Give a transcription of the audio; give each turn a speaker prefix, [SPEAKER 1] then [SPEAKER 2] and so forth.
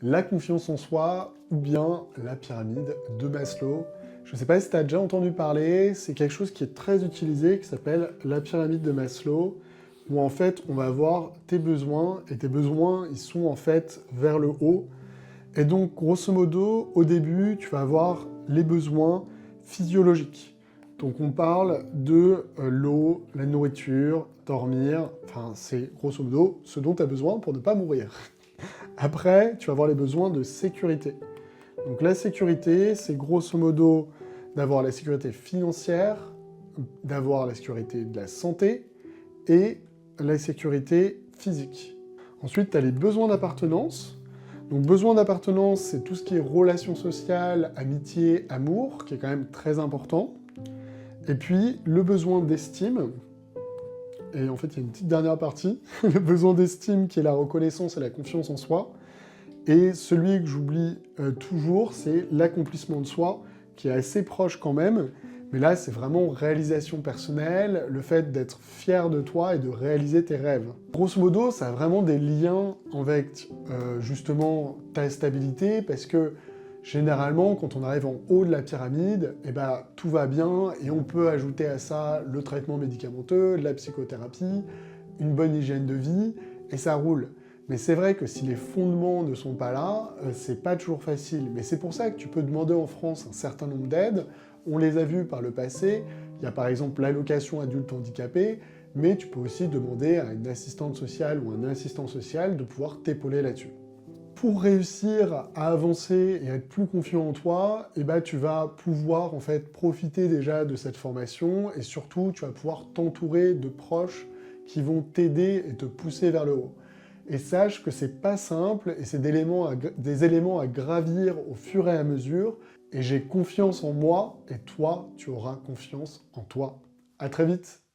[SPEAKER 1] la confiance en soi ou bien la pyramide de Maslow. Je ne sais pas si tu as déjà entendu parler, c'est quelque chose qui est très utilisé, qui s'appelle la pyramide de Maslow, où en fait on va avoir tes besoins, et tes besoins ils sont en fait vers le haut. Et donc grosso modo, au début, tu vas avoir les besoins physiologiques. Donc on parle de l'eau, la nourriture, dormir, enfin c'est grosso modo ce dont tu as besoin pour ne pas mourir. Après, tu vas avoir les besoins de sécurité. Donc la sécurité, c'est grosso modo d'avoir la sécurité financière, d'avoir la sécurité de la santé et la sécurité physique. Ensuite, tu as les besoins d'appartenance. Donc besoin d'appartenance, c'est tout ce qui est relations sociales, amitié, amour, qui est quand même très important. Et puis le besoin d'estime, et en fait il y a une petite dernière partie, le besoin d'estime qui est la reconnaissance et la confiance en soi. Et celui que j'oublie toujours, c'est l'accomplissement de soi, qui est assez proche quand même, mais là c'est vraiment réalisation personnelle, le fait d'être fier de toi et de réaliser tes rêves. Grosso modo, ça a vraiment des liens avec justement ta stabilité, parce que généralement, quand on arrive en haut de la pyramide, eh ben, tout va bien, et on peut ajouter à ça le traitement médicamenteux, la psychothérapie, une bonne hygiène de vie, et ça roule. Mais c'est vrai que si les fondements ne sont pas là, c'est pas toujours facile. Mais c'est pour ça que tu peux demander en France un certain nombre d'aides. On les a vues par le passé. Il y a par exemple l'allocation adulte handicapé, mais tu peux aussi demander à une assistante sociale ou un assistant social de pouvoir t'épauler là-dessus. Pour réussir à avancer et à être plus confiant en toi, eh ben, tu vas pouvoir en fait profiter déjà de cette formation et surtout tu vas pouvoir t'entourer de proches qui vont t'aider et te pousser vers le haut. Et sache que c'est pas simple et c'est des éléments à gravir au fur et à mesure. Et j'ai confiance en moi et toi, tu auras confiance en toi. À très vite!